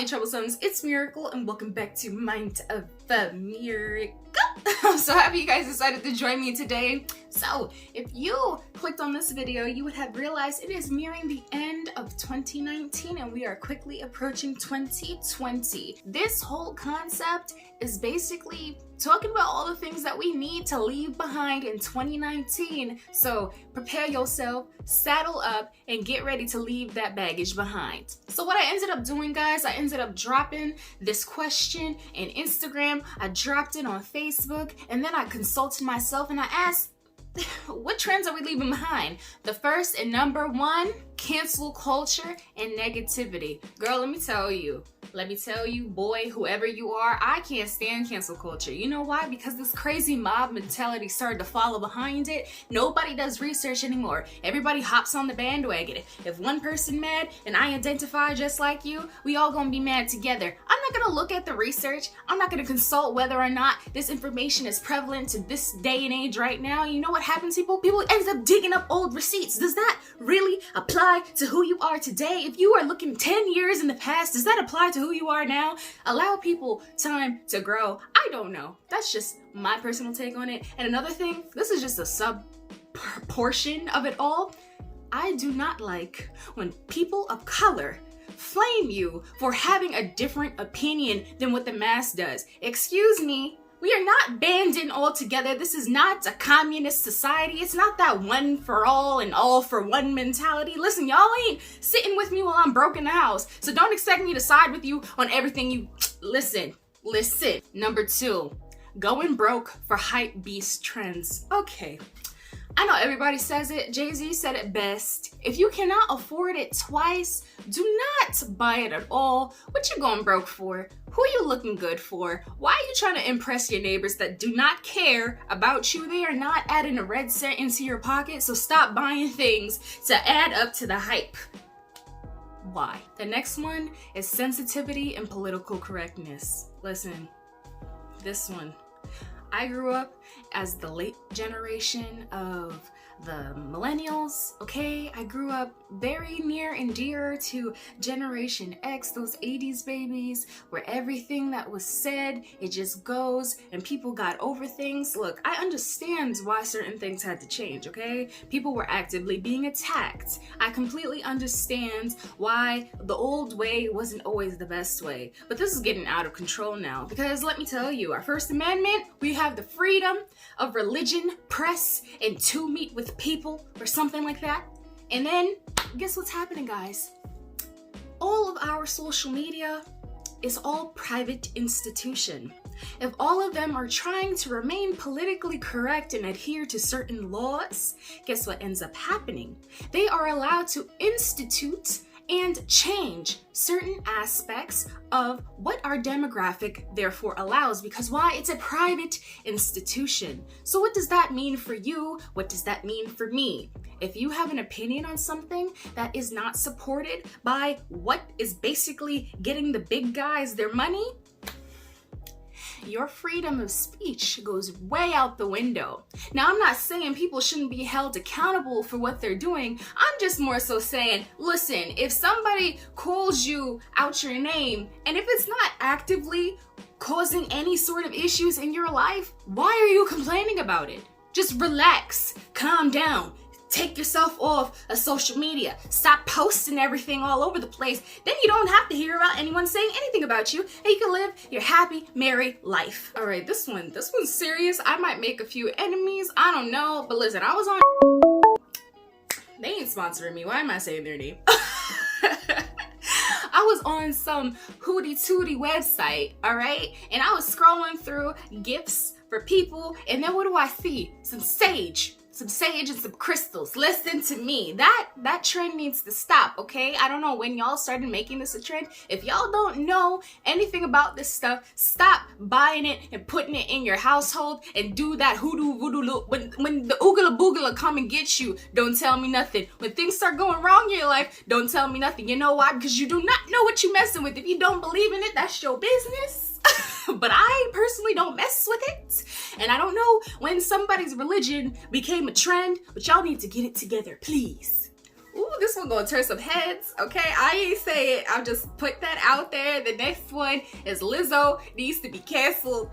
my Troublesomes, it's Miracle and welcome back to Mind of the Miracle. I'm so happy you guys decided to join me today. So, if you clicked on this video, you would have realized it is nearing the end of 2019 and we are quickly approaching 2020. This whole concept is basically talking about all the things that we need to leave behind in 2019. So prepare yourself, saddle up, and get ready to leave that baggage behind. So what I ended up doing, guys, I ended up dropping this question in Instagram, I dropped it on Facebook, and then I consulted myself and I asked, what trends are we leaving behind? The first and number one, cancel culture and negativity. Girl, let me tell you, boy, whoever you are, I can't stand cancel culture. You know why? Because this crazy mob mentality started to follow behind it. Nobody does research anymore. Everybody hops on the bandwagon. If one person mad and I identify just like you, we all gonna be mad together. I'm not gonna look at the research. I'm not gonna consult whether or not this information is prevalent to this day and age right now. You know what happens, people? People end up digging up old receipts. Does that really apply to who you are today? If you are looking 10 years in the past, does that apply to who you are now? Allow people time to grow. I don't know. That's just my personal take on it. And another thing, this is just a sub portion of it all. I do not like when people of color flame you for having a different opinion than what the mass does. Excuse me. We are not banding all together. This is not a communist society. It's not that one for all and all for one mentality. Listen, y'all ain't sitting with me while I'm broke in the house. So don't expect me to side with you on everything you... Listen. Number two, going broke for hype beast trends. Okay. I know everybody says it. Jay-Z said it best. If you cannot afford it twice, do not buy it at all. What you going broke for? Who you looking good for? Why are you trying to impress your neighbors that do not care about you? They are not adding a red cent into your pocket, so stop buying things to add up to the hype. Why? The next one is sensitivity and political correctness. Listen, this one. I grew up as the late generation of the millennials, okay? I grew up very near and dear to Generation X, those 80s babies, where everything that was said, it just goes, and people got over things. Look, I understand why certain things had to change, okay? People were actively being attacked. I completely understand why the old way wasn't always the best way. But this is getting out of control now, because let me tell you, our First Amendment, we have the freedom of religion, press, and to meet with people or something like that. And then guess what's happening, guys? All of our social media is all private institution. If all of them are trying to remain politically correct and adhere to certain laws, guess what ends up happening? They are allowed to institute and change certain aspects of what our demographic therefore allows, because why? It's a private institution. So what does that mean for you? What does that mean for me? If you have an opinion on something that is not supported by what is basically getting the big guys their money, your freedom of speech goes way out the window. Now, I'm not saying people shouldn't be held accountable for what they're doing. I'm just more so saying, listen, if somebody calls you out your name, and if it's not actively causing any sort of issues in your life, why are you complaining about it? Just relax, calm down. Take yourself off of social media. Stop posting everything all over the place. Then you don't have to hear about anyone saying anything about you, and you can live your happy, merry life. All right, this one's serious. I might make a few enemies. I don't know, but listen, I was on... They ain't sponsoring me. Why am I saying their name? I was on some hootie tootie website, all right? And I was scrolling through gifts for people, and then what do I see? Some sage and some crystals. Listen to me. That trend needs to stop, okay? I don't know when y'all started making this a trend. If y'all don't know anything about this stuff, stop buying it and putting it in your household and do that hoodoo voodoo look. When the oogala boogala come and get you, don't tell me nothing. When things start going wrong in your life, don't tell me nothing. You know why? Because you do not know what you're messing with. If you don't believe in it, that's your business. But I personally don't mess with it. And I don't know when somebody's religion became a trend, but y'all need to get it together, please. Ooh, this one gonna turn some heads, okay? I ain't say it, I'll just put that out there. The next one is Lizzo needs to be canceled.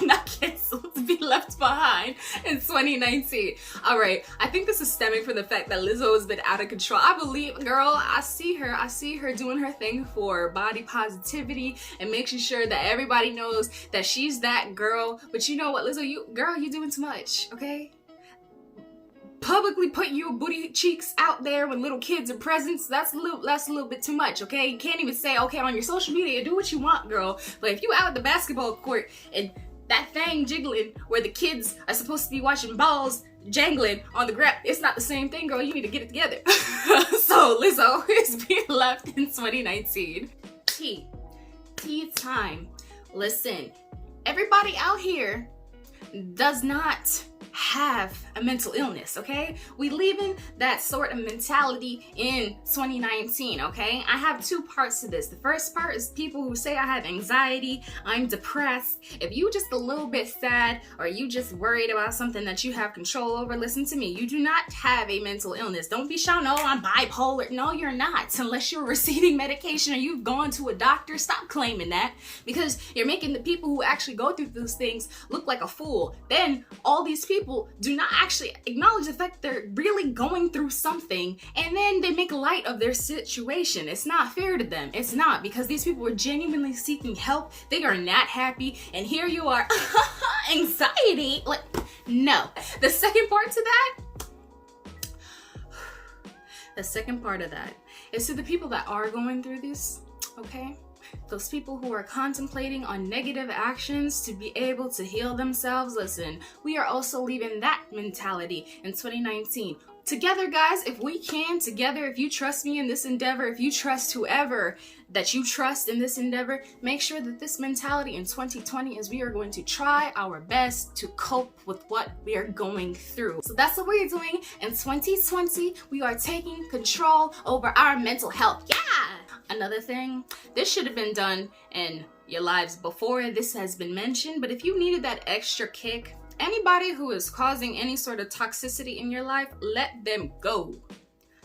Not canceled, to be left behind in 2019. All right, I think this is stemming from the fact that Lizzo has been out of control. I believe, girl, I see her doing her thing for body positivity and making sure that everybody knows that she's that girl. But you know what, Lizzo, you doing too much, okay? Publicly putting your booty cheeks out there when little kids are present, that's a little bit too much, okay? You can't even say, okay, on your social media, do what you want, girl. But if you out at the basketball court and that thing jiggling where the kids are supposed to be watching balls jangling on the ground, it's not the same thing, girl. You need to get it together. So Lizzo is being left in 2019. Tea time. Listen, everybody out here does not have a mental illness, okay? We leaving that sort of mentality in 2019, okay? I have two parts to this. The first part is people who say I have anxiety, I'm depressed. If you just a little bit sad or you just worried about something that you have control over, listen to me. You do not have a mental illness. Don't be shouting, oh, I'm bipolar. No, you're not. Unless you're receiving medication or you've gone to a doctor, stop claiming that, because you're making the people who actually go through those things look like a fool. Then all these people do not actually acknowledge the fact they're really going through something, and then they make light of their situation. It's not fair to them. It's not, because these people are genuinely seeking help. They are not happy, and here you are, anxiety. Like, no. The second part to that is to the people that are going through this, okay? Those people who are contemplating on negative actions to be able to heal themselves, listen, we are also leaving that mentality in 2019. Together, guys, if we can, together, if you trust me in this endeavor, if you trust whoever that you trust in this endeavor, make sure that this mentality in 2020 is we are going to try our best to cope with what we are going through. So that's what we're doing in 2020. We are taking control over our mental health. Yeah! Another thing, this should have been done in your lives before this has been mentioned, but if you needed that extra kick, anybody who is causing any sort of toxicity in your life, let them go.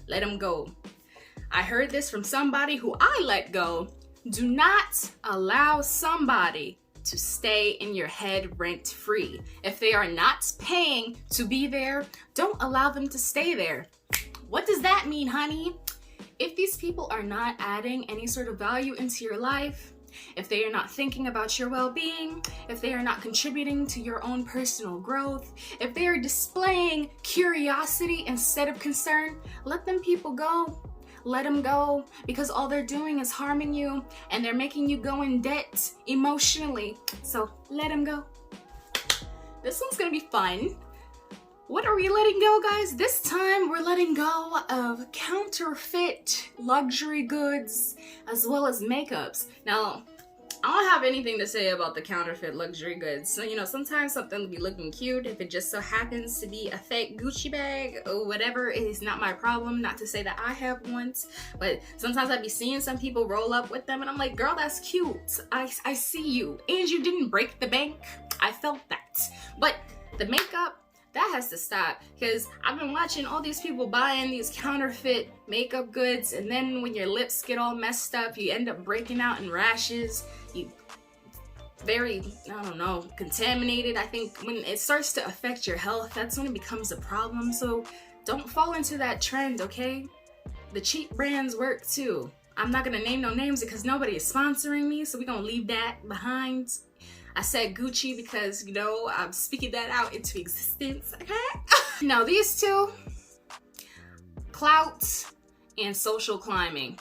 Let them go. I heard this from somebody who I let go. Do not allow somebody to stay in your head rent-free. If they are not paying to be there, don't allow them to stay there. What does that mean, honey? If these people are not adding any sort of value into your life, if they are not thinking about your well-being, if they are not contributing to your own personal growth, if they are displaying curiosity instead of concern, let them people go. Let them go, because all they're doing is harming you and they're making you go in debt emotionally. So let them go. This one's gonna be fun. What are we letting go, guys? This time we're letting go of counterfeit luxury goods as well as makeups. Now, I don't have anything to say about the counterfeit luxury goods. So, you know, sometimes something will be looking cute. If it just so happens to be a fake Gucci bag or whatever, it is not my problem. Not to say that I have once, but sometimes I'd be seeing some people roll up with them and I'm like, girl, that's cute. I see you. And you didn't break the bank. I felt that. But the makeup, that has to stop, because I've been watching all these people buying these counterfeit makeup goods, and then when your lips get all messed up, you end up breaking out in rashes. You very, I don't know, contaminated. I think when it starts to affect your health, that's when it becomes a problem. So don't fall into that trend, okay? The cheap brands work too. I'm not gonna name no names because nobody is sponsoring me, so we're gonna leave that behind. I said Gucci because, you know, I'm speaking that out into existence, okay? Now, these two, clout and social climbing.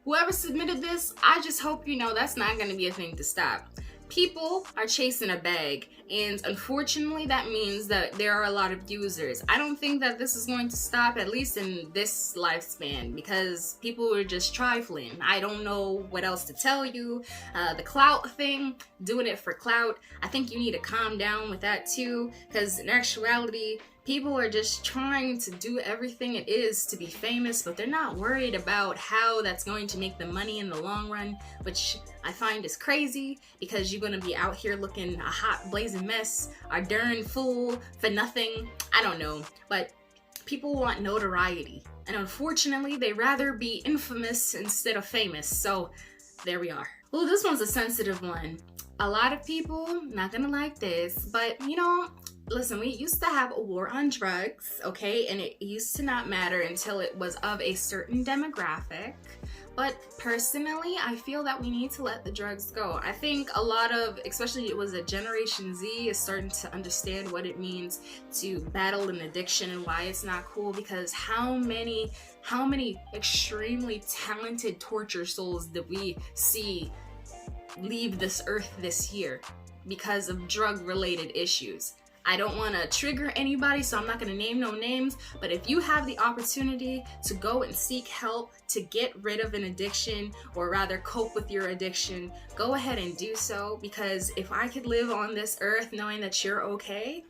Whoever submitted this, I just hope you know that's not going to be a thing to stop. People are chasing a bag, and unfortunately that means that there are a lot of users. I don't think that this is going to stop, at least in this lifespan, because people are just trifling. I don't know what else to tell you. The clout thing, doing it for clout, I think you need to calm down with that too, because in actuality, people are just trying to do everything it is to be famous, but they're not worried about how that's going to make them money in the long run, which I find is crazy, because you're gonna be out here looking a hot blazing mess, a darn fool for nothing. I don't know, but people want notoriety. And unfortunately, they rather be infamous instead of famous. So there we are. Well, this one's a sensitive one. A lot of people not gonna like this, but you know, listen, we used to have a war on drugs, okay? And it used to not matter until it was of a certain demographic. But personally, I feel that we need to let the drugs go. I think a lot of, especially it was a Generation Z, is starting to understand what it means to battle an addiction and why it's not cool, because how many extremely talented torture souls did we see leave this earth this year because of drug-related issues? I don't want to trigger anybody, so I'm not going to name no names, but if you have the opportunity to go and seek help to get rid of an addiction, or rather cope with your addiction, go ahead and do so, because if I could live on this earth knowing that you're okay,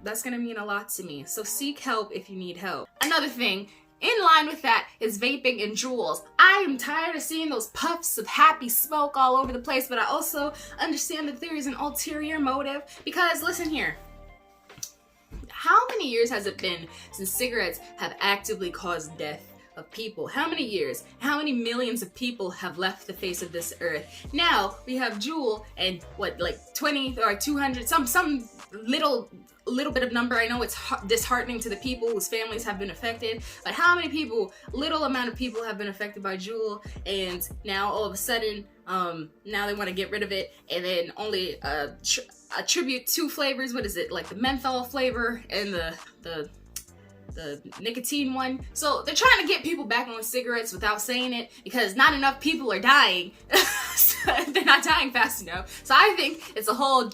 that's going to mean a lot to me. So seek help if you need help. Another thing, in line with that is vaping and Juuls. I am tired of seeing those puffs of happy smoke all over the place, but I also understand that there is an ulterior motive, because listen here. How many years has it been since cigarettes have actively caused death of people? How many years? How many millions of people have left the face of this earth? Now we have Juul and what, like 20 or 200, some little bit of number. I know it's disheartening to the people whose families have been affected, but how many people, little amount of people have been affected by Juul, and now all of a sudden, now they want to get rid of it, and then only attribute 2 flavors. What is it, like the menthol flavor and the nicotine one? So they're trying to get people back on cigarettes without saying it, because not enough people are dying. They're not dying fast enough. So I think it's a whole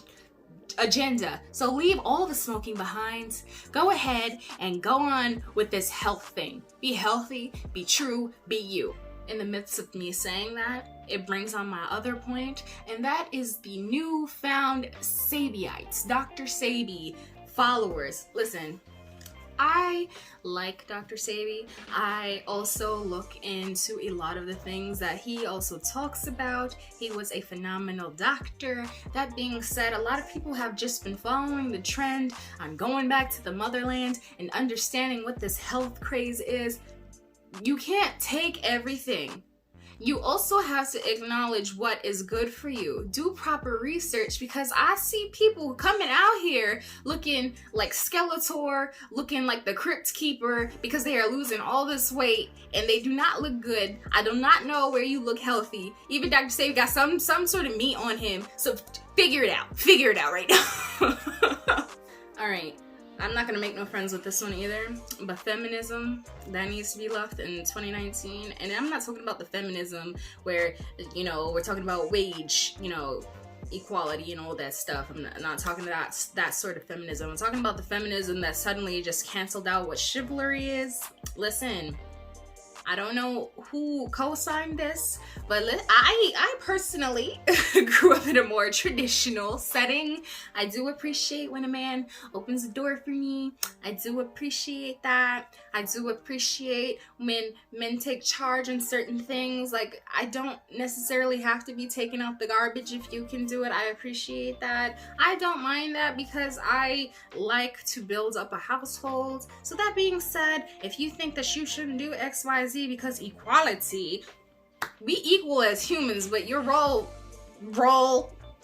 agenda. So leave all the smoking behind. Go ahead and go on with this health thing. Be healthy, be true, be you. In the midst of me saying that, it brings on my other point, and that is the newfound Sabeites, Dr. Sebi followers. Listen, I like Dr. Sebi. I also look into a lot of the things that he also talks about. He was a phenomenal doctor. That being said, a lot of people have just been following the trend on going back to the motherland and understanding what this health craze is. You can't take everything. You also have to acknowledge what is good for you. Do proper research, because I see people coming out here looking like Skeletor, looking like the Crypt Keeper, because they are losing all this weight and they do not look good. I do not know where you look healthy. Even Dr. Save got some sort of meat on him. So figure it out. Figure it out right now. All right. I'm not gonna make no friends with this one either, but feminism, that needs to be left in 2019. And I'm not talking about the feminism where, you know, we're talking about wage, you know, equality and all that stuff. I'm not talking about that sort of feminism. I'm talking about the feminism that suddenly just canceled out what chivalry is. Listen, I don't know who co-signed this, but I personally grew up in a more traditional setting. I do appreciate when a man opens the door for me. I do appreciate that. I do appreciate when men take charge in certain things. Like, I don't necessarily have to be taking out the garbage if you can do it. I appreciate that. I don't mind that, because I like to build up a household. So that being said, if you think that you shouldn't do XYZ because equality, we equal as humans, but your role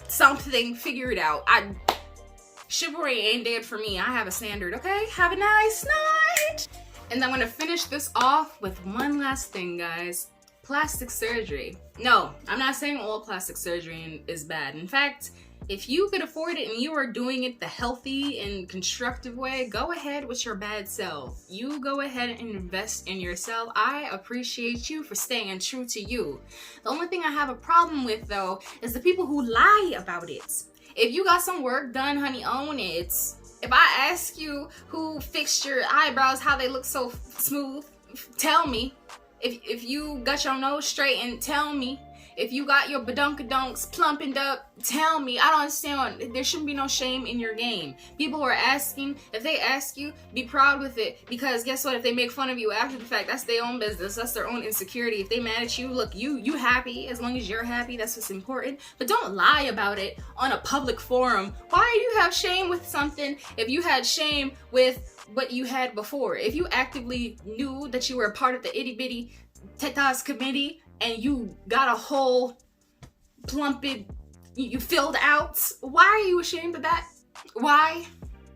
something, figure it out. Chivalry ain't dead for me. I have a standard, okay? Have a nice night. And I'm gonna finish this off with one last thing, guys. Plastic surgery. No, I'm not saying all plastic surgery is bad. In fact, if you could afford it and you are doing it the healthy and constructive way, go ahead with your bad self. You go ahead and invest in yourself. I appreciate you for staying true to you. The only thing I have a problem with, though, is the people who lie about it. If you got some work done, honey, own it. If I ask you who fixed your eyebrows, how they look so smooth, tell me. If you got your nose straightened, tell me. If you got your badunkadunks plumping up, tell me. I don't understand. There shouldn't be no shame in your game. People are asking. If they ask you, be proud with it. Because guess what? If they make fun of you after the fact, that's their own business. That's their own insecurity. If they mad at you, look, you happy. As long as you're happy, that's what's important. But don't lie about it on a public forum. Why do you have shame with something if you had shame with what you had before? If you actively knew that you were a part of the itty bitty tetas committee and you got a whole plumped, you filled out, why are you ashamed of that? Why?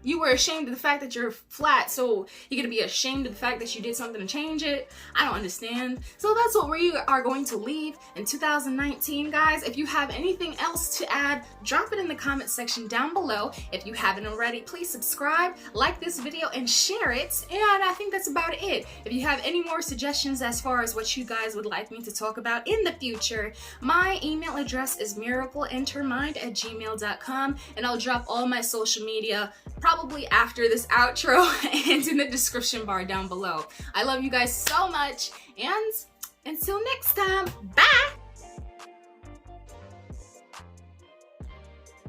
You were ashamed of the fact that you're flat, so you're gonna be ashamed of the fact that you did something to change it? I don't understand. So that's what we are going to leave in 2019, guys. If you have anything else to add, drop it in the comment section down below. If you haven't already, please subscribe, like this video, and share it. And I think that's about it. If you have any more suggestions as far as what you guys would like me to talk about in the future, my email address is MiracleAndHerMind@gmail.com, and I'll drop all my social media probably after this outro and in the description bar down below. I love you guys so much, and until next time, bye!